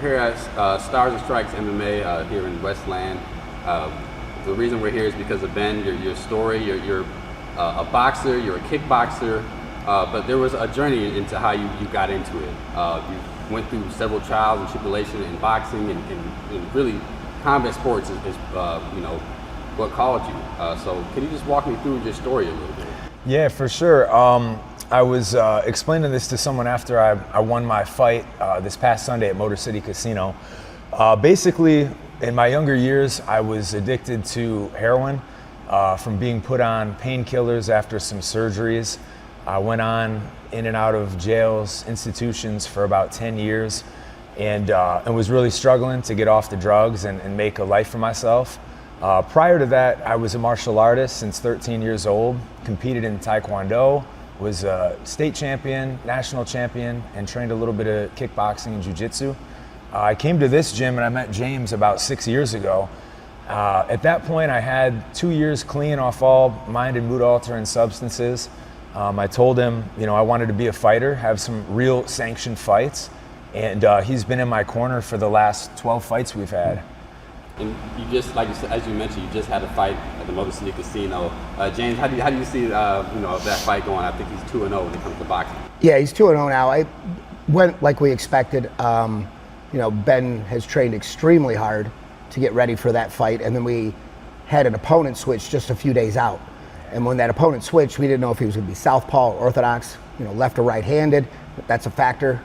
We're here at Stars and Strikes MMA here in Westland. The reason we're here is because of Ben, your story. You're a boxer, you're a kickboxer, but there was a journey into how you got into it. You went through several trials and tribulations in boxing, and really combat sports is what called you. So can you just walk me through your story a little bit? Yeah, for sure. I was explaining this to someone after I won my fight this past Sunday at Motor City Casino. Basically, in my younger years, I was addicted to heroin from being put on painkillers after some surgeries. I went on in and out of jails, institutions for about 10 years, and was really struggling to get off the drugs and make a life for myself. Prior to that, I was a martial artist since 13 years old, competed in Taekwondo, was a state champion, national champion, and trained a little bit of kickboxing and jiu-jitsu. I came to this gym and I met James about 6 years ago. At that point, I had 2 years clean off all mind and mood altering substances. I told him, I wanted to be a fighter, have some real sanctioned fights, and he's been in my corner for the last 12 fights we've had. And you just, like you said, as you mentioned, you just had a fight at the Motor City Casino. James, how do you see that fight going? I think he's 2-0 when it comes to boxing. Yeah, he's 2-0 now. I went like we expected. Ben has trained extremely hard to get ready for that fight, and then we had an opponent switch just a few days out. And when that opponent switched, we didn't know if he was going to be southpaw or orthodox, left or right-handed. That's a factor.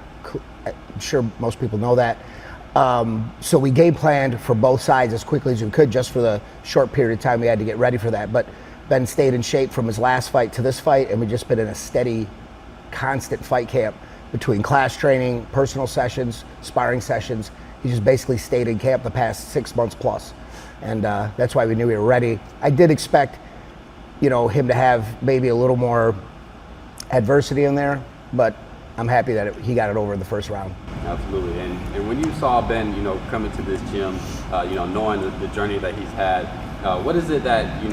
I'm sure most people know that. So we game planned for both sides as quickly as we could, just for the short period of time we had to get ready for that. But Ben stayed in shape from his last fight to this fight, and we've just been in a steady, constant fight camp between class training, personal sessions, sparring sessions. He just basically stayed in camp the past 6 months plus. And that's why we knew we were ready. I did expect, him to have maybe a little more adversity in there, but I'm happy that he got it over in the first round. Absolutely. And when you saw Ben, coming to this gym, knowing the journey that he's had, what is it that,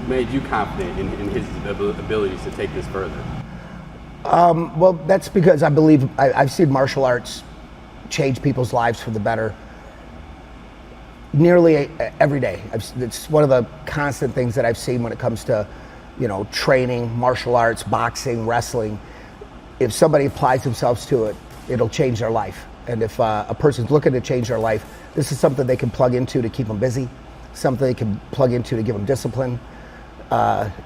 made you confident in his abilities to take this further? Well, that's because I believe I've seen martial arts change people's lives for the better nearly every day. It's one of the constant things that I've seen when it comes to, training, martial arts, boxing, wrestling. If somebody applies themselves to it, it'll change their life. And if a person's looking to change their life, this is something they can plug into to keep them busy, something they can plug into to give them discipline,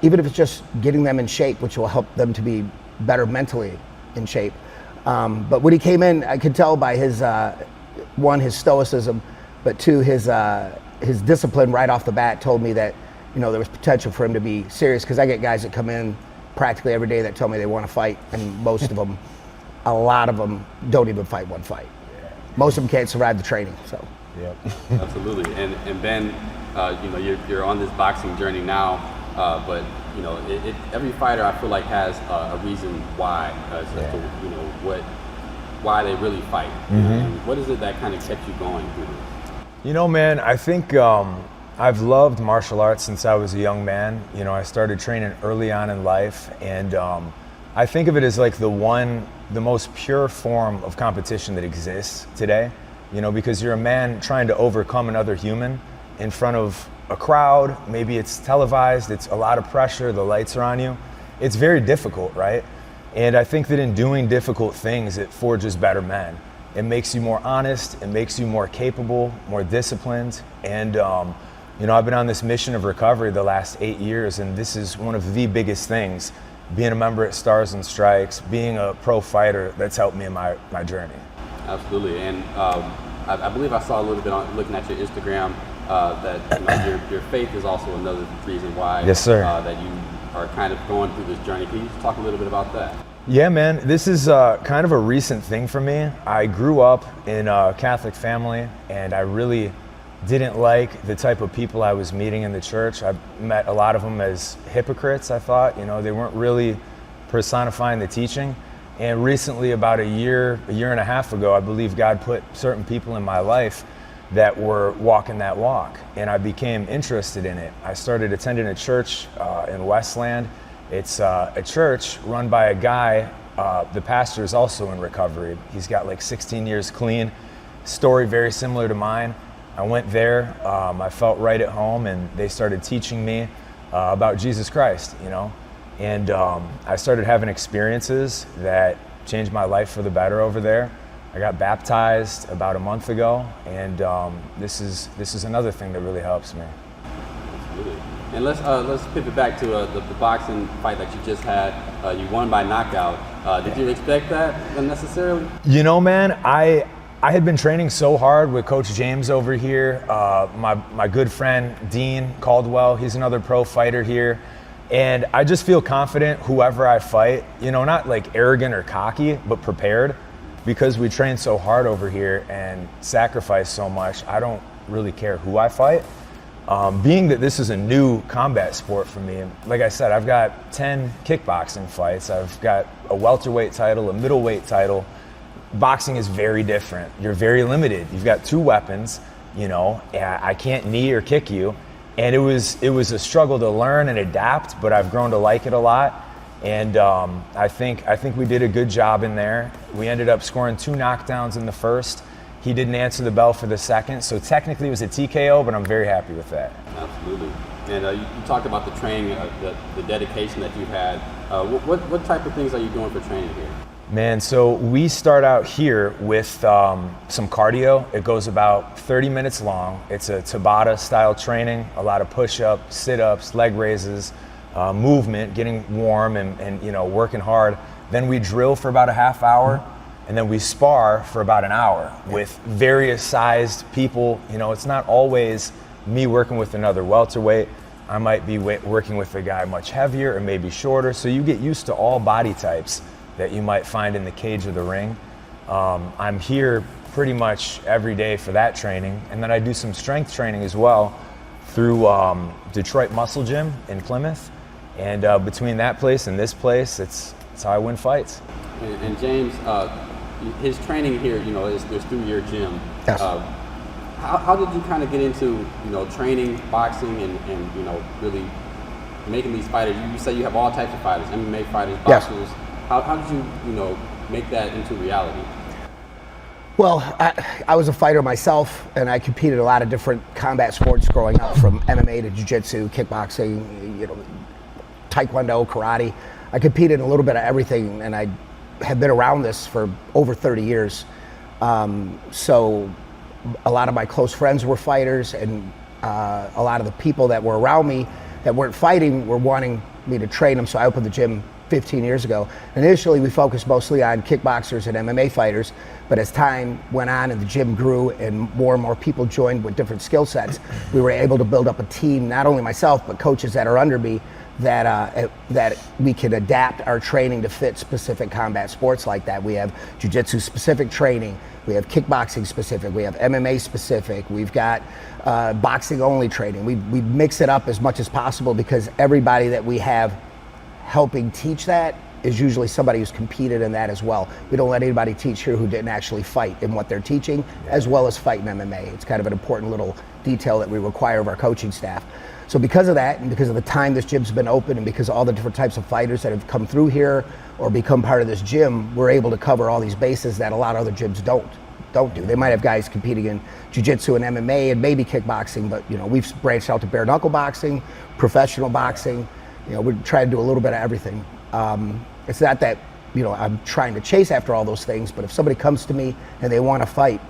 even if it's just getting them in shape, which will help them to be better mentally in shape. But when he came in, I could tell by his, one, his stoicism, but two, his discipline right off the bat told me that, there was potential for him to be serious, because I get guys that come in practically every day that tell me they want to fight, and most of them, a lot of them don't even fight one fight. Most of them can't survive the training. So. Yep. Absolutely. And Ben, you're on this boxing journey now, but every fighter I feel like has a reason why, as to why they really fight. Mm-hmm. What is it that kind of kept you going through this? Man, I think I've loved martial arts since I was a young man. I started training early on in life, and I think of it as like the most pure form of competition that exists today, because you're a man trying to overcome another human in front of a crowd. Maybe it's televised, it's a lot of pressure, the lights are on you. It's very difficult, right? And I think that in doing difficult things, it forges better men. It makes you more honest, it makes you more capable, more disciplined, and I've been on this mission of recovery the last 8 years, and this is one of the biggest things. Being a member at Stars and Strikes, being a pro fighter, that's helped me in my journey. Absolutely, and I believe I saw a little bit on looking at your Instagram that your faith is also another reason why. Yes, sir. That you are kind of going through this journey. Can you just talk a little bit about that? Yeah, man, this is kind of a recent thing for me. I grew up in a Catholic family, and I really didn't like the type of people I was meeting in the church. I met a lot of them as hypocrites, I thought. They weren't really personifying the teaching. And recently, about a year and a half ago, I believe God put certain people in my life that were walking that walk, and I became interested in it. I started attending a church in Westland. It's a church run by a guy the pastor is also in recovery. He's got like 16 years clean. Story very similar to mine. I went there, I felt right at home, and they started teaching me about Jesus Christ, you know. And I started having experiences that changed my life for the better over there. I got baptized about a month ago, and this is another thing that really helps me. Absolutely. And let's pivot back to the boxing fight that you just had. You won by knockout. Did you expect that necessarily? You know, man, I had been training so hard with Coach James over here. My good friend Dean Caldwell, he's another pro fighter here. And I just feel confident whoever I fight, you know, not like arrogant or cocky, but prepared, because we train so hard over here and sacrifice so much. I don't really care who I fight. Being that this is a new combat sport for me, like I said, I've got 10 kickboxing fights. I've got a welterweight title, a middleweight title. Boxing is very different. You're very limited. You've got 2 weapons, you know. I can't knee or kick you. And it was a struggle to learn and adapt, but I've grown to like it a lot. And I think we did a good job in there. We ended up scoring 2 knockdowns in the first. He didn't answer the bell for the second, so technically it was a TKO, but I'm very happy with that. Absolutely. And you talked about the training, the dedication that you've had. What type of things are you doing for training here? Man, so we start out here with some cardio. It goes about 30 minutes long. It's a Tabata style training, a lot of push-ups, sit-ups, leg raises, movement, getting warm and you know, working hard. Then we drill for about a half hour, and then we spar for about an hour with various sized people. You know, it's not always me working with another welterweight. I might be working with a guy much heavier or maybe shorter. So you get used to all body types that you might find in the cage of the ring. I'm here pretty much every day for that training. And then I do some strength training as well through Detroit Muscle Gym in Plymouth. And between that place and this place, it's how I win fights. And James, his training here, you know, is through your gym. Yes. How did you kind of get into, you know, training, boxing, and you know, really making these fighters? You say you have all types of fighters, MMA fighters, boxers. Yes. How did you know, make that into reality? Well, I was a fighter myself, and I competed in a lot of different combat sports growing up, from MMA to jiu-jitsu, kickboxing, you know, taekwondo, karate. I competed in a little bit of everything, and I have been around this for over 30 years. So a lot of my close friends were fighters, and a lot of the people that were around me that weren't fighting were wanting me to train them, so I opened the gym 15 years ago. Initially, we focused mostly on kickboxers and MMA fighters, but as time went on and the gym grew and more people joined with different skill sets, we were able to build up a team, not only myself, but coaches that are under me, that we can adapt our training to fit specific combat sports like that. We have jiu-jitsu specific training, we have kickboxing specific, we have MMA specific, we've got boxing only training. We mix it up as much as possible, because everybody that we have helping teach that is usually somebody who's competed in that as well. We don't let anybody teach here who didn't actually fight in what they're teaching, as well as fight in MMA. It's kind of an important little detail that we require of our coaching staff. So because of that, and because of the time this gym's been open, and because of all the different types of fighters that have come through here or become part of this gym, we're able to cover all these bases that a lot of other gyms don't do. They might have guys competing in jiu-jitsu and MMA and maybe kickboxing, but you know, we've branched out to bare knuckle boxing, professional boxing. You know, we're trying to do a little bit of everything. It's not that, you know, I'm trying to chase after all those things, but if somebody comes to me and they want to fight,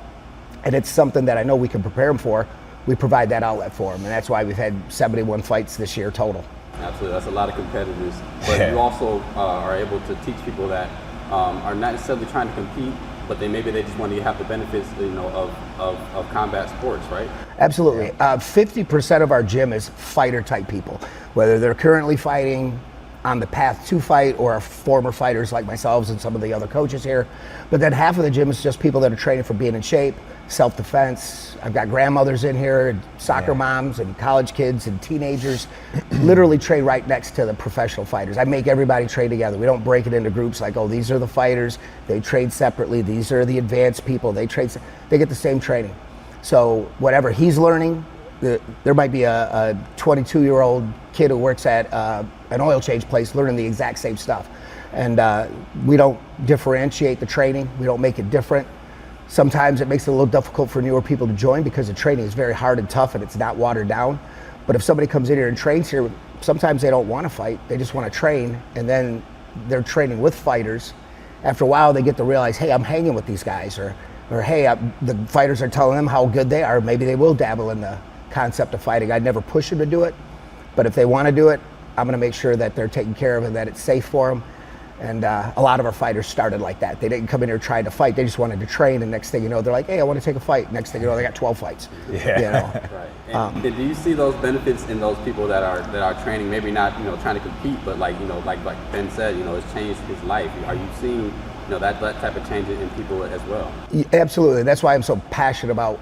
and it's something that I know we can prepare them for, we provide that outlet for them. And that's why we've had 71 fights this year total. Absolutely, that's a lot of competitors. But you also are able to teach people that are not necessarily trying to compete, but they just want to have the benefits, you know, of combat sports, right? Absolutely. 50% of our gym is fighter type people, whether they're currently fighting, on the path to fight, or are former fighters like myself and some of the other coaches here. But then half of the gym is just people that are training for being in shape, self-defense. I've got grandmothers in here, soccer moms, and college kids and teenagers literally train right next to the professional fighters. I make everybody train together. We don't break it into groups like, oh, these are the fighters, they train separately, these are the advanced people, they get the same training. So whatever he's learning, there might be a 22-year-old kid who works at an oil change place learning the exact same stuff. And we don't differentiate the training. We don't make it different. Sometimes it makes it a little difficult for newer people to join because the training is very hard and tough and it's not watered down. But if somebody comes in here and trains here, sometimes they don't want to fight. They just want to train, and then they're training with fighters. After a while, they get to realize, hey, I'm hanging with these guys, or hey, the fighters are telling them how good they are. Maybe they will dabble in the concept of fighting. I'd never push them to do it, but if they want to do it, I'm going to make sure that they're taken care of and that it's safe for them. And a lot of our fighters started like that. They didn't come in here trying to fight. They just wanted to train. And next thing you know, they're like, hey, I want to take a fight. Next thing you know, they got 12 fights. Yeah. You know? Right. And do you see those benefits in those people that are training? Maybe not, trying to compete, but like Ben said, it's changed his life. Are you seeing, that type of change in people as well? Absolutely. That's why I'm so passionate about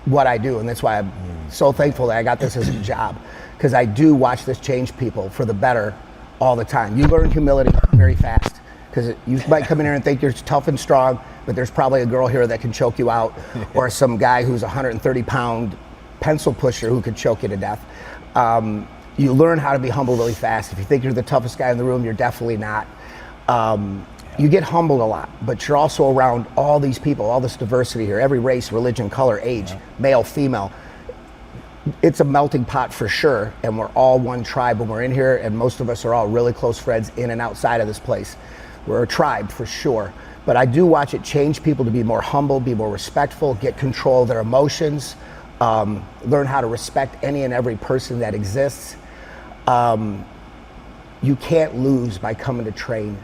what I do, and that's why I'm so thankful that I got this as a job, because I do watch this change people for the better all the time. You learn humility very fast, because you might come in here and think you're tough and strong, but there's probably a girl here that can choke you out, or some guy who's a 130-pound pencil pusher who could choke you to death. You learn how to be humble really fast. If you think you're the toughest guy in the room, you're definitely not. You get humbled a lot, but you're also around all these people, all this diversity here, every race, religion, color, age, male, female. It's a melting pot for sure, and we're all one tribe when we're in here, and most of us are all really close friends in and outside of this place. We're a tribe for sure, but I do watch it change people to be more humble, be more respectful, get control of their emotions, learn how to respect any and every person that exists. You can't lose by coming to train,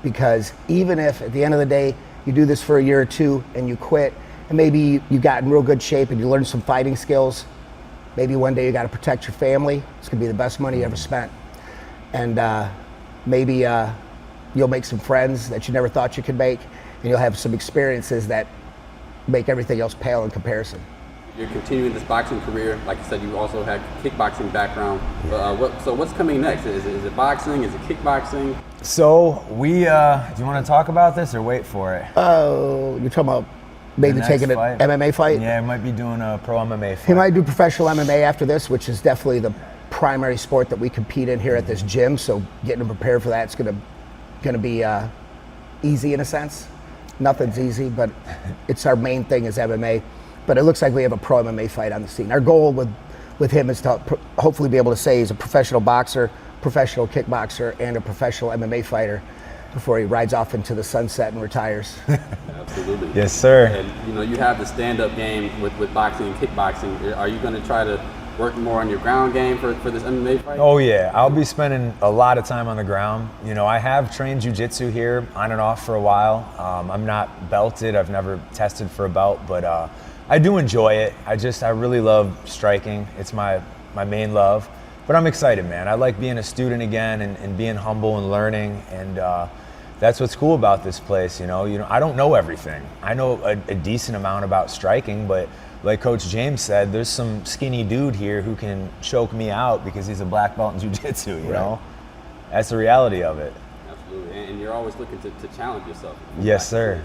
because even if at the end of the day you do this for a year or two and you quit, and maybe you got in real good shape and you learned some fighting skills, maybe one day you got to protect your family. It's gonna be the best money you ever spent, and maybe you'll make some friends that you never thought you could make, and you'll have some experiences that make everything else pale in comparison. You're continuing this boxing career. Like you said, you also had kickboxing background. So what's coming next? Is it boxing? Is it kickboxing? So do you want to talk about this or wait for it? Oh, you're talking about maybe taking an MMA fight? Yeah, I might be doing a pro MMA fight. He might do professional MMA after this, which is definitely the primary sport that we compete in here at this gym. So getting him prepared for that, it's gonna be easy in a sense. Nothing's easy, but it's our main thing is MMA. But it looks like we have a pro MMA fight on the scene. Our goal with him is to hopefully be able to say he's a professional boxer, professional kickboxer, and a professional MMA fighter before he rides off into the sunset and retires. Absolutely. Yes, sir. And you have the stand-up game with boxing and kickboxing. Are you going to try to work more on your ground game for this MMA fight? Oh yeah, I'll be spending a lot of time on the ground. I have trained jiu-jitsu here on and off for a while. I'm not belted. I've never tested for a belt, but I do enjoy it. I really love striking. It's my main love. But I'm excited, man. I like being a student again and being humble and learning, and that's what's cool about this place. I don't know everything. I know a decent amount about striking, but like Coach James said, there's some skinny dude here who can choke me out because he's a black belt in jiu-jitsu, you know? That's the reality of it. Absolutely. And you're always looking to challenge yourself. Yes, sir.